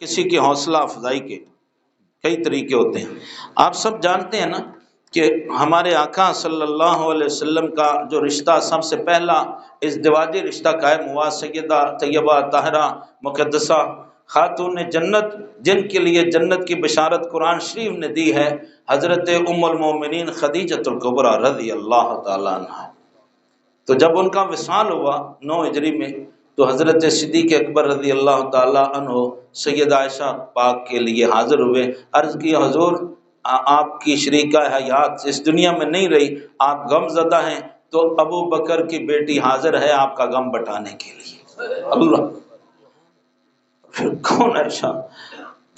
کسی کی حوصلہ افزائی کے کئی طریقے ہوتے ہیں۔ آپ سب جانتے ہیں نا کہ ہمارے آقا صلی اللہ علیہ وسلم کا جو رشتہ سب سے پہلا ازدواجی رشتہ قائم ہوا سیدہ طیبہ طاہرہ مقدسہ خاتون جنت، جن کے لیے جنت کی بشارت قرآن شریف نے دی ہے، حضرت ام المومنین خدیجۃ الکبریٰ رضی اللہ تعالیٰ عنہ۔ تو جب ان کا وصال ہوا 9 ہجری میں، تو حضرت صدیق اکبر رضی اللہ تعالیٰ عنہ سید عائشہ پاک کے لیے حاضر ہوئے، عرض کی حضور آپ کی شریکہ حیات اس دنیا میں نہیں رہی، آپ غم زدہ ہیں، تو ابو بکر کی بیٹی حاضر ہے آپ کا غم بٹانے کے لیے۔ اللہ، پھر کون عائشہ؟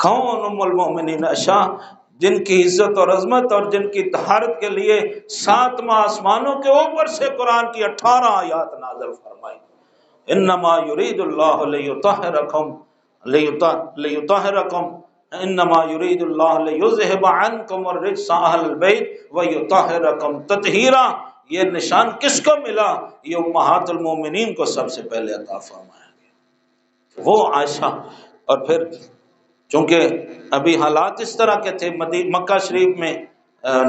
کون ام المومنین عائشہ، جن کی عزت اور عظمت اور جن کی طہارت کے لیے 7واں آسمانوں کے اوپر سے قرآن کی 18 آیات نازل فرمائی۔ انما یرید اللہ لیطہرکم انما یرید اللہ لیذہب عنکم الرجس اہل البیت ویطہرکم تطہیرا۔ یہ نشان کس کو ملا؟ یہ امہات المومنین کو سب سے پہلے عطا فرمایا گیا، وہ عائشہ۔ اور پھر چونکہ ابھی حالات اس طرح کے تھے، مکہ شریف میں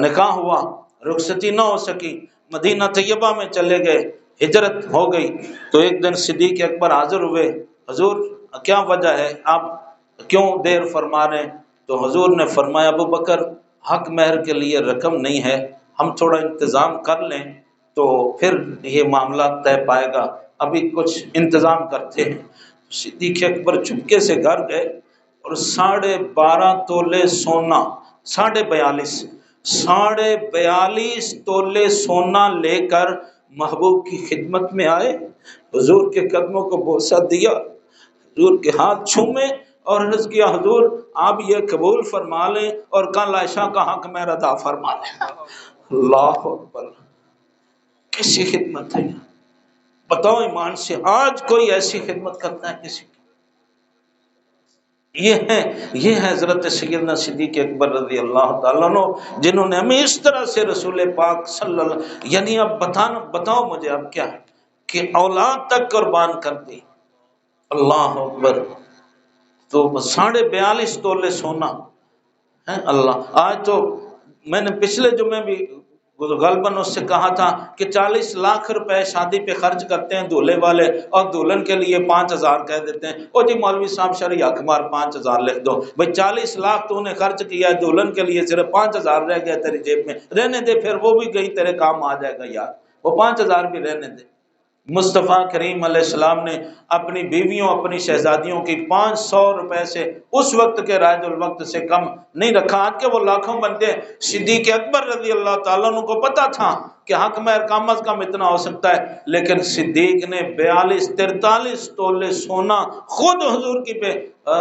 نکاح ہوا، رخصتی نہ ہو سکی، مدینہ طیبہ میں چلے گئے، ہجرت ہو گئی، تو ایک دن صدیق اکبر حاضر ہوئے، حضور کیا وجہ ہے، آپ کیوں دیر فرما رہے ہیں؟ تو حضور نے فرمایا ابو بکر حق مہر کے لیے رقم نہیں ہے، ہم تھوڑا انتظام کر لیں تو پھر یہ معاملہ طے پائے گا، ابھی کچھ انتظام کرتے ہیں۔ صدیق اکبر چپکے سے گھر گئے اور 12.5 تولے سونا، 42.5 تولے سونا لے کر محبوب کی خدمت میں آئے، حضور کے قدموں کو بوسہ دیا، حضور کے ہاتھ چھومے اور عرض کیا حضور آپ یہ قبول فرما لیں اور کل عائشہ کا حق مہر ادا فرما لیں۔ اللہ اکبر، کیسی خدمت ہے! بتاؤ ایمان سے، آج کوئی ایسی خدمت کرتا ہے کسی کی؟ یہ ہے حضرت سیدنا صدیق اکبر رضی اللہ تعالیٰ عنہ، جنہوں نے ہمیں اس طرح سے رسول پاک صلی اللہ، یعنی اب بتاؤ مجھے اب کیا ہے کہ اولاد تک قربان کر دی۔ اللہ اکبر، تو 42.5 تولے سونا ہے۔ اللہ، آج تو میں نے پچھلے جمعے بھی غالباً اس سے کہا تھا کہ 40 لاکھ روپے شادی پہ خرچ کرتے ہیں دولہے والے، اور دلہن کے لیے 5,000 کہہ دیتے ہیں، او جی مولوی صاحب شرعی حق مہر 5,000 لکھ دو۔ بھئی 40 لاکھ تو انہیں خرچ کیا ہے، دلہن کے لیے صرف 5,000 رہ گیا تیری جیب میں، رہنے دے، پھر وہ بھی کہیں تیرے کام آ جائے گا یار، وہ 5,000 بھی رہنے دے۔ مصطفیٰ کریم علیہ السلام نے اپنی بیویوں، اپنی شہزادیوں کی 500 روپے سے اس وقت کے رائج الوقت سے کم نہیں رکھا، آج کے وہ لاکھوں بنتے ہیں۔ صدیق اکبر رضی اللہ تعالیٰ عنہ کو پتا تھا کہ حق مہر کم از کم اتنا ہو سکتا ہے، لیکن صدیق نے 43 تولے سونا خود حضور کی پہ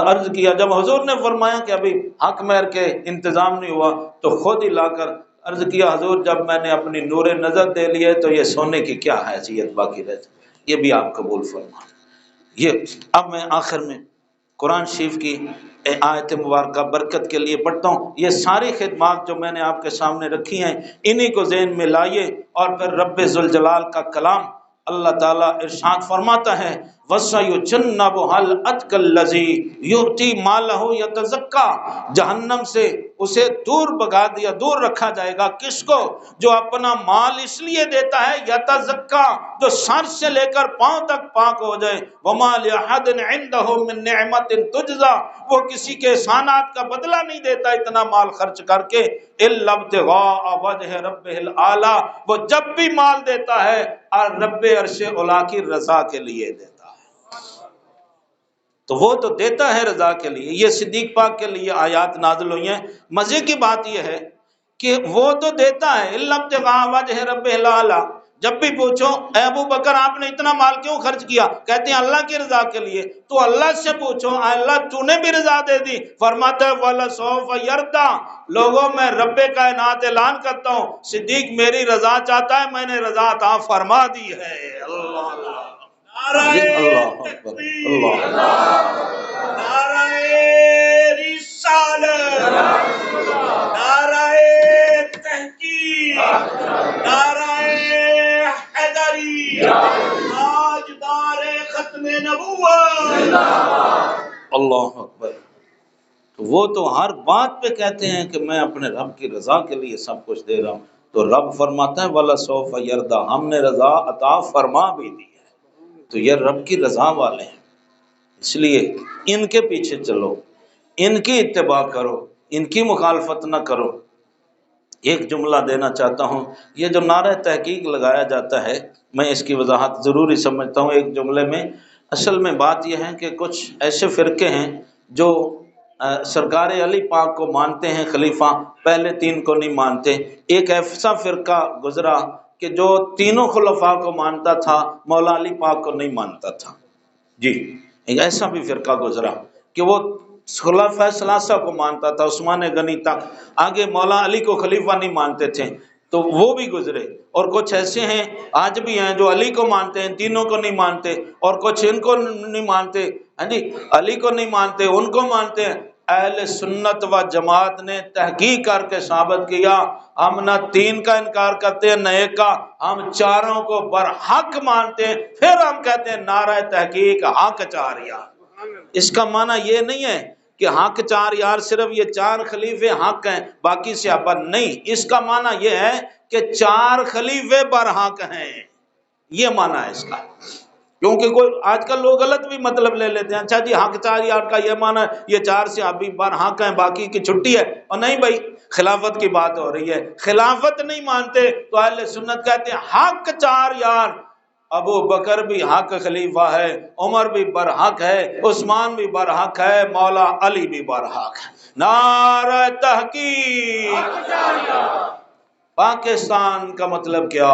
عرض کیا۔ جب حضور نے فرمایا کہ ابھی حق مہر کے انتظام نہیں ہوا، تو خود ہی لا کر عرض کیا حضور جب میں نے اپنی نور نظر دے لیے تو یہ سونے کی کیا حیثیت باقی رہ جائے، یہ بھی آپ قبول فرما۔ یہ اب میں آخر میں قرآن شریف کی آیت مبارکہ برکت کے لیے پڑھتا ہوں۔ یہ ساری خدمات جو میں نے آپ کے سامنے رکھی ہیں، انہی کو ذہن میں لائیے، اور پھر رب ذوالجلال کا کلام اللہ تعالیٰ ارشاد فرماتا ہے وَسَيُجَنَّبُهَا الْأَتْقَى الَّذِي يُؤْتِي مَالَهُ يَتَزَكَّى، جہنم سے اسے دور بھگا دیا، دور رکھا جائے گا، کس کو؟ جو اپنا مال اس لیے دیتا ہے یتزکا، جو سر سے لے کر پاؤں تک پاک ہو جائے۔ وَمَا لِأَحَدٍ عِنْدَهُ مِن نِعْمَةٍ تُجْزَى، وہ کسی کے احسانات کا بدلہ نہیں دیتا اتنا مال خرچ کر کے، إِلَّا ابْتِغَاءَ وَجْهِ رَبِّهِ الْأَعْلَىٰ، وہ جب بھی مال دیتا ہے اور رب عرش اولا کی رضا کے لیے دیتا ہے، تو وہ تو دیتا ہے رضا کے لیے۔ یہ صدیق پاک کے لیے آیات نازل ہوئی ہیں۔ مزے کی بات یہ ہے کہ وہ تو دیتا ہے إِلَّا ابْتِغَاءَ وَجْهِ رَبِّهِ الْأَعْلَىٰ، جب بھی پوچھو اے ابو بکر آپ نے اتنا مال کیوں خرچ کیا، کہتے ہیں اللہ کی رضا کے لیے۔ تو اللہ سے پوچھو اے اللہ تو نے بھی رضا دے دی، فرماتا ہے وَلَسَوْفَ يَرْضَىٰ، لوگوں میں رب کائنات اعلان کرتا ہوں صدیق میری رضا چاہتا ہے، میں نے رضا عطا فرما دی ہے۔ اللہ اللہ، نعرہ تکبیر، نعرہ رسالت، نعرہ تحقیق، نعرہ حیدری، تاجدار ختم نبوت، اللہ اکبر۔ تو وہ تو ہر بات پہ کہتے ہیں کہ میں اپنے رب کی رضا کے لیے سب کچھ دے رہا ہوں، تو رب فرماتا ہے وَلَسَوْفَ يَرْضَىٰ، ہم نے رضا عطا فرما بھی دی ہے، تو یہ رب کی رضا والے ہیں، اس لیے ان کے پیچھے چلو، ان کی اتباع کرو، ان کی مخالفت نہ کرو۔ ایک جملہ دینا چاہتا ہوں، یہ جو نعرہ تحقیق لگایا جاتا ہے میں اس کی وضاحت ضروری سمجھتا ہوں ایک جملے میں۔ اصل میں بات یہ ہے کہ کچھ ایسے فرقے ہیں جو سرکار علی پاک کو مانتے ہیں خلیفہ، پہلے تین کو نہیں مانتے۔ ایک ایسا فرقہ گزرا کہ جو تینوں خلفاء کو مانتا تھا، مولا علی پاک کو نہیں مانتا تھا۔ جی ایک ایسا بھی فرقہ گزرا کہ وہ خلفاء ثلاثہ کو مانتا تھا، عثمان غنی تک، آگے مولا علی کو خلیفہ نہیں مانتے تھے، تو وہ بھی گزرے۔ اور کچھ ایسے ہیں آج بھی ہیں جو علی کو مانتے ہیں، تینوں کو نہیں مانتے، اور کچھ ان کو نہیں مانتے، ہاں جی علی کو نہیں مانتے ان کو مانتے ہیں۔ اہل سنت و جماعت نے تحقیق کر کے ثابت کیا ہم نہ تین کا انکار کرتے ہیں نہ ایک کا، ہم چاروں کو برحق مانتے ہیں، پھر ہم کہتے ہیں نعرہ تحقیق حق چار یار۔ اس کا معنی یہ نہیں ہے کہ حق چار یار صرف یہ چار خلیفے حق ہیں باقی صحابہ نہیں، اس کا معنی یہ ہے کہ چار خلیفے برحق ہیں، یہ معنی ہے اس کا۔ کیونکہ کوئی آج کل لوگ غلط بھی مطلب لے لیتے ہیں، اچھا جی حق چار یار کا یہ معنی ہے یہ چار صحابی برحق ہیں باقی کی چھٹی ہے، اور نہیں بھائی خلافت کی بات ہو رہی ہے، خلافت نہیں مانتے تو اہل سنت کہتے ہیں حق چار یار، ابو بکر بھی حق خلیفہ ہے، عمر بھی برحق ہے، عثمان بھی برحق ہے، مولا علی بھی برحق ہے۔ نعرہ تحقیق! پاکستان کا مطلب کیا؟